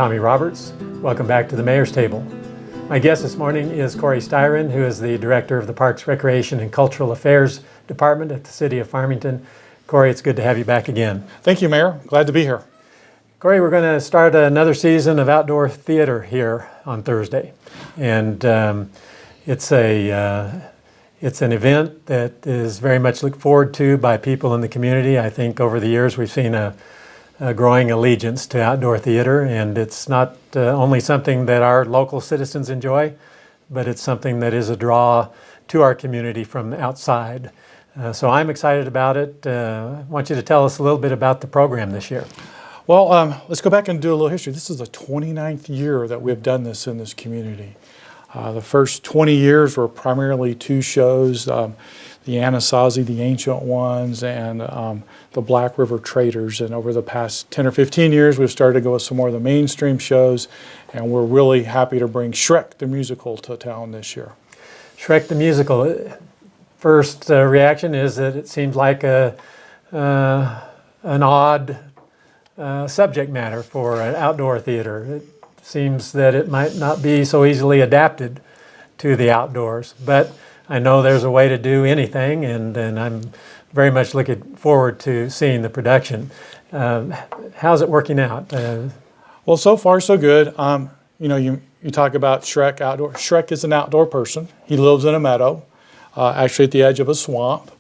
Tommy Roberts. Welcome back to the Mayor's Table. My guest this morning is Cory Styron, who is the Director of the Parks, Recreation, and Cultural Affairs Department at the City of Farmington. Cory, it's good to have you back again. Thank you, Mayor. Glad to be here. Cory, we're going to start another season of outdoor theater here on Thursday. And it's an event that is very much looked forward to by people in the community. I think over the years we've seen a growing allegiance to outdoor theater, and it's not only something that our local citizens enjoy, but it's something that is a draw to our community from outside. So I'm excited about it. I want you to tell us a little bit about the program this year. Well, let's go back and do a little history. This is the 29th year that we've done this in this community. The first 20 years were primarily two shows, the Anasazi, the Ancient Ones, and the Black River Traders. And over the past 10 or 15 years, we've started to go with some more of the mainstream shows, and we're really happy to bring Shrek the Musical to town this year. Shrek the Musical. First reaction is that it seems like an odd subject matter for an outdoor theater. It seems that it might not be so easily adapted to the outdoors, but I know there's a way to do anything, and I'm very much looking forward to seeing the production. How's it working out? Well, so far so good. You know, you talk about Shrek outdoor. Shrek is an outdoor person. He lives in a meadow, actually at the edge of a swamp.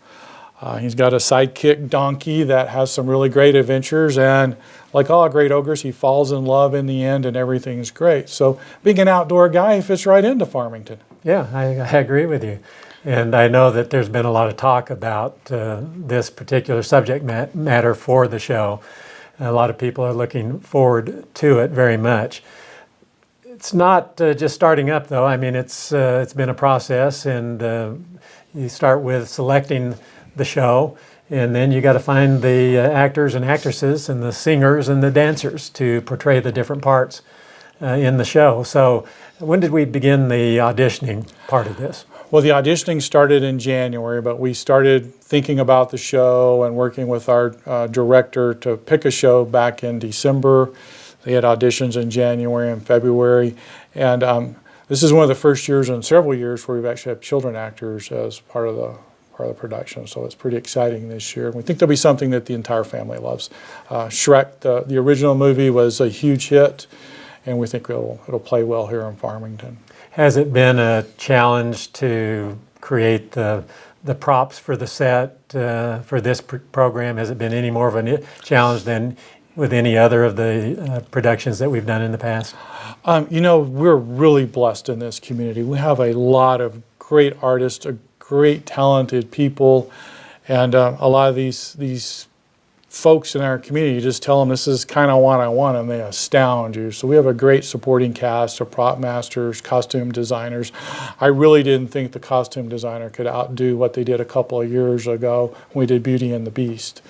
He's got a sidekick donkey that has some really great adventures, and like all great ogres, he falls in love in the end and everything's great. So being an outdoor guy, he fits right into Farmington. Yeah, I agree with you. And I know that there's been a lot of talk about this particular subject matter for the show. A lot of people are looking forward to it very much. It's not just starting up, though. I mean, it's been a process, and you start with selecting the show, and then you got to find the actors and actresses and the singers and the dancers to portray the different parts in the show. So when did we begin the auditioning part of this? Well, the auditioning started in January, but we started thinking about the show and working with our director to pick a show back in December. They had auditions in January and February, and this is one of the first years in several years where we've actually had children actors as part of the production, so it's pretty exciting this year. We think there'll be something that the entire family loves. Shrek, the original movie, was a huge hit, and we think it'll play well here in Farmington. Has it been a challenge to create the props for the set for this program? Has it been any more of a challenge than with any other of the productions that we've done in the past? You know, we're really blessed in this community. We have a lot of great artists, great talented people, and a lot of these folks in our community, you just tell them this is kind of what I want, and they astound you. So we have a great supporting cast of prop masters, costume designers. I really didn't think the costume designer could outdo what they did a couple of years ago when we did Beauty and the Beast.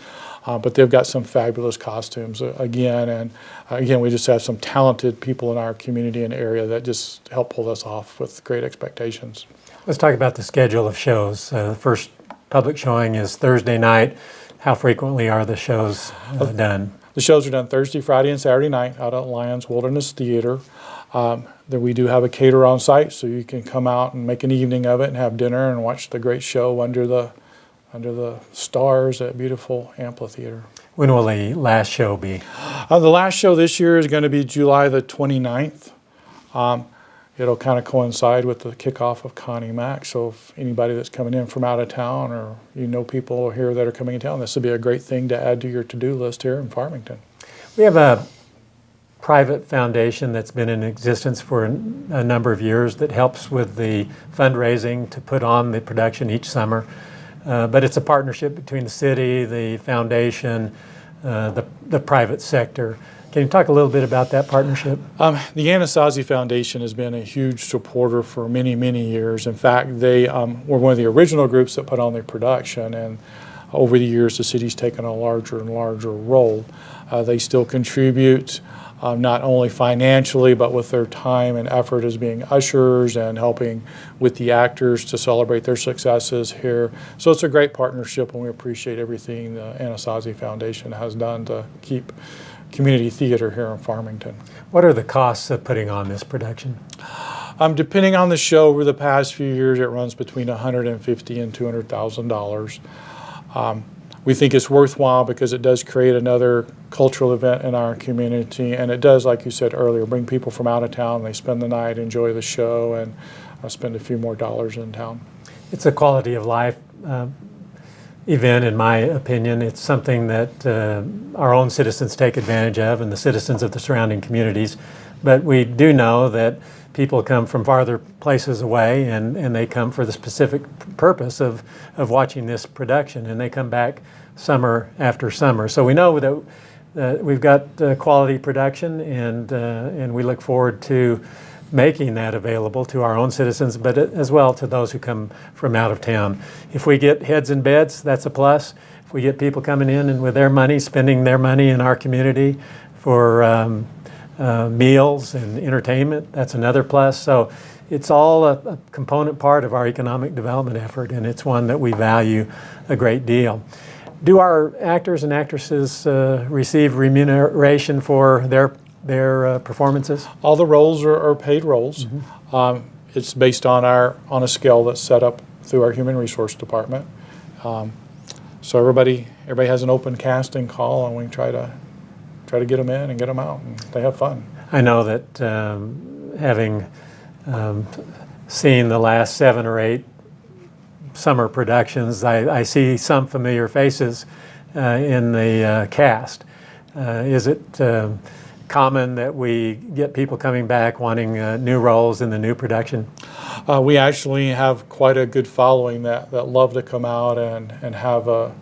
But they've got some fabulous costumes again, and again, we just have some talented people in our community and area that just help pull us off with great expectations. Let's talk about the schedule of shows. The first public showing is Thursday night. How frequently are the shows done? The shows are done Thursday, Friday, and Saturday night out at Lions Wilderness Theater. Then we do have a caterer on site, so you can come out and make an evening of it and have dinner and watch the great show under the stars at beautiful amphitheater. When will the last show be? The last show this year is going to be July the 29th. It'll kind of coincide with the kickoff of Connie Mack, so if anybody that's coming in from out of town or you know people here that are coming in town, this would be a great thing to add to your to-do list here in Farmington. We have a private foundation that's been in existence for a number of years that helps with the fundraising to put on the production each summer. But it's a partnership between the city, the foundation, the private sector. Can you talk a little bit about that partnership? The Anasazi Foundation has been a huge supporter for many, many years. In fact, they were one of the original groups that put on the production, and over the years the city's taken a larger and larger role. They still contribute not only financially but with their time and effort as being ushers and helping with the actors to celebrate their successes here. So it's a great partnership, and we appreciate everything the Anasazi Foundation has done to keep community theater here in Farmington. What are the costs of putting on this production? Depending on the show, over the past few years, it runs between $150,000 and $200,000. We think it's worthwhile because it does create another cultural event in our community, and it does, like you said earlier, bring people from out of town. They spend the night, enjoy the show, and spend a few more dollars in town. It's a quality of life event, in my opinion. It's something that our own citizens take advantage of, and the citizens of the surrounding communities. But we do know that people come from farther places away, and they come for the specific purpose of watching this production, and they come back summer after summer. So we know that we've got quality production, and we look forward to making that available to our own citizens, but as well to those who come from out of town. If we get heads in beds, that's a plus. If we get people coming in and with their money, spending their money in our community for meals and entertainment, that's another plus. So it's all a component part of our economic development effort, and it's one that we value a great deal. Do our actors and actresses receive remuneration for their performances? All the roles are paid roles. Mm-hmm. It's based on a scale that's set up through our human resource department. So everybody has an open casting call, and we try to get them in and get them out, and they have fun. I know that having seen the last 7 or 8 summer productions, I see some familiar faces in the cast. Is it common that we get people coming back wanting new roles in the new production? We actually have quite a good following that love to come out and have a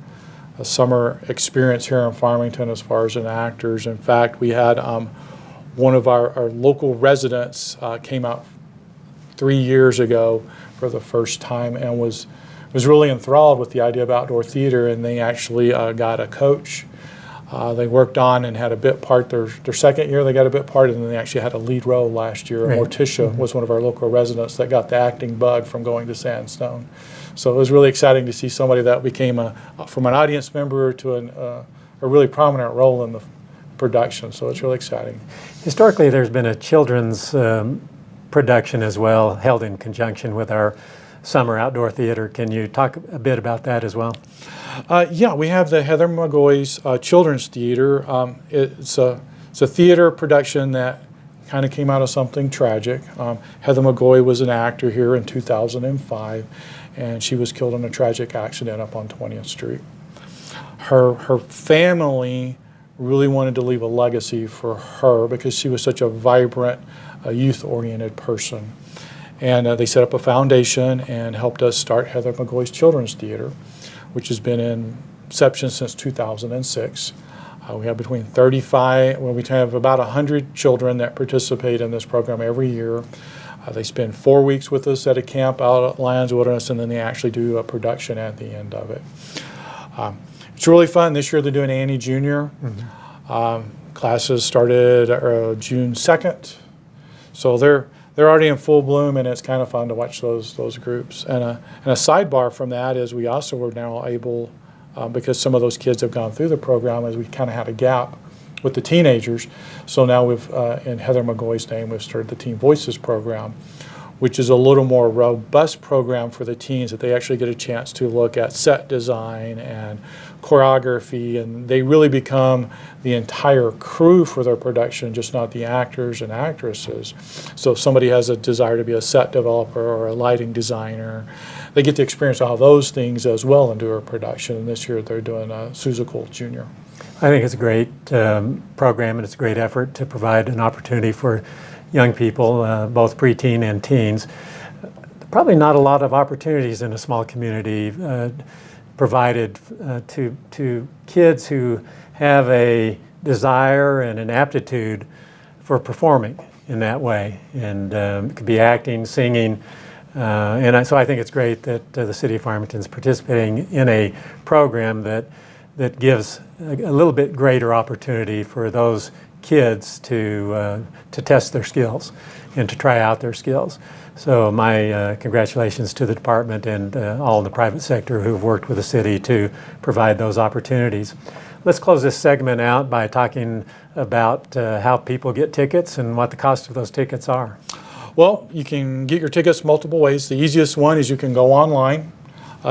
summer experience here in Farmington as far as actors. In fact, we had one of our local residents came out 3 years ago for the first time and was really enthralled with the idea of outdoor theater, and they actually got a coach. They worked on and had a bit part their second year. They got a bit part, and then they actually had a lead role last year. Right. Morticia mm-hmm. was one of our local residents that got the acting bug from going to Sandstone. So it was really exciting to see somebody that became from an audience member to a really prominent role in the production. So it's really exciting. Historically, there's been a children's production as well, held in conjunction with our summer outdoor theater. Can you talk a bit about that as well? Yeah, we have the Heather McGoy's Children's Theater. It's a theater production that kind of came out of something tragic. Heather McGoy was an actor here in 2005, and she was killed in a tragic accident up on 20th Street. Her family really wanted to leave a legacy for her because she was such a vibrant, youth-oriented person. And they set up a foundation and helped us start Heather McGoy's Children's Theater, which has been in inception since 2006. We have between 35, well, we have about 100 children that participate in this program every year. They spend 4 weeks with us at a camp out at Lions Wilderness, and then they actually do a production at the end of it. It's really fun. This year they're doing Annie Jr. Mm-hmm. Classes started June 2nd. So they're already in full bloom, and it's kind of fun to watch those groups. And a sidebar from that is we also are now able, because some of those kids have gone through the program, as we kind of had a gap with the teenagers. So now we've, in Heather McGoy's name, we've started the Teen Voices program, which is a little more robust program for the teens, that they actually get a chance to look at set design and choreography, and they really become the entire crew for their production, just not the actors and actresses. So if somebody has a desire to be a set developer or a lighting designer, they get to experience all those things as well and do a production. And this year they're doing Seussical Jr. I think it's a great program, and it's a great effort to provide an opportunity for young people, both preteen and teens. Probably not a lot of opportunities in a small community provided to kids who have a desire and an aptitude for performing in that way. And it could be acting, singing, so I think it's great that the City of Farmington is participating in a program that gives a little bit greater opportunity for those kids to test their skills and to try out their skills. So my congratulations to the department and all in the private sector who've worked with the city to provide those opportunities. let's close this segment out by talking about how people get tickets and what the cost of those tickets are. Well, you can get your tickets multiple ways. The easiest one is you can go online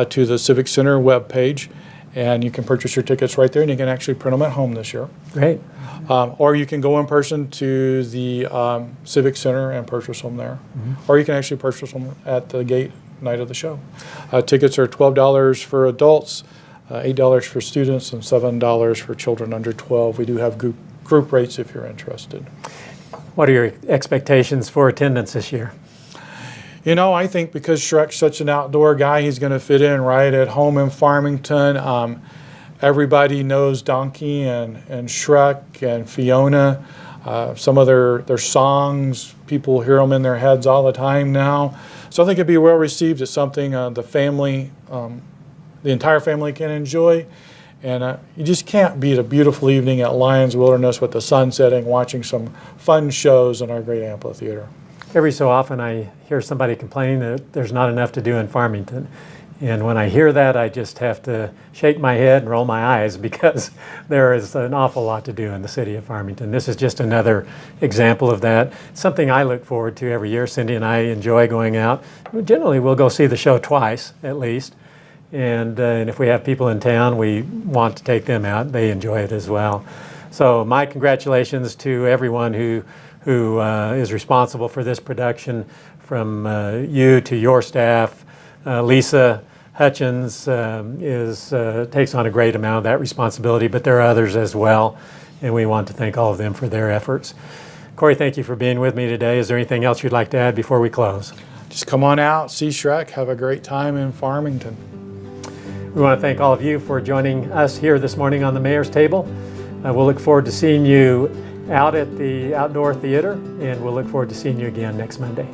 to the Civic Center webpage, and you can purchase your tickets right there, and you can actually print them at home this year. Great. Or you can go in person to the Civic Center and purchase them there. Or you can actually purchase them at the gate night of the show. Tickets are $12 for adults, $8 for students, and $7 for children under 12. We do have group rates if you're interested. What are your expectations for attendance this year? You know, I think because Shrek's such an outdoor guy, he's going to fit in right at home in Farmington. Everybody knows Donkey and Shrek and Fiona. Some of their songs, people hear them in their heads all the time now. So I think it'd be well received. It's something the entire family can enjoy. And you just can't beat a beautiful evening at Lions Wilderness with the sun setting, watching some fun shows in our great amphitheater. Every so often I hear somebody complaining that there's not enough to do in Farmington. And when I hear that, I just have to shake my head and roll my eyes because there is an awful lot to do in the city of Farmington. This is just another example of that. Something I look forward to every year. Cindy and I enjoy going out. Generally, we'll go see the show twice, at least. And if we have people in town, we want to take them out. They enjoy it as well. So my congratulations to everyone who is responsible for this production, from you to your staff. Lisa Hutchins takes on a great amount of that responsibility, but there are others as well, and we want to thank all of them for their efforts. Cory, thank you for being with me today. Is there anything else you'd like to add before we close? Just come on out, see Shrek, have a great time in Farmington. We want to thank all of you for joining us here this morning on the Mayor's Table. We'll look forward to seeing you out at the Outdoor Theater, and we'll look forward to seeing you again next Monday.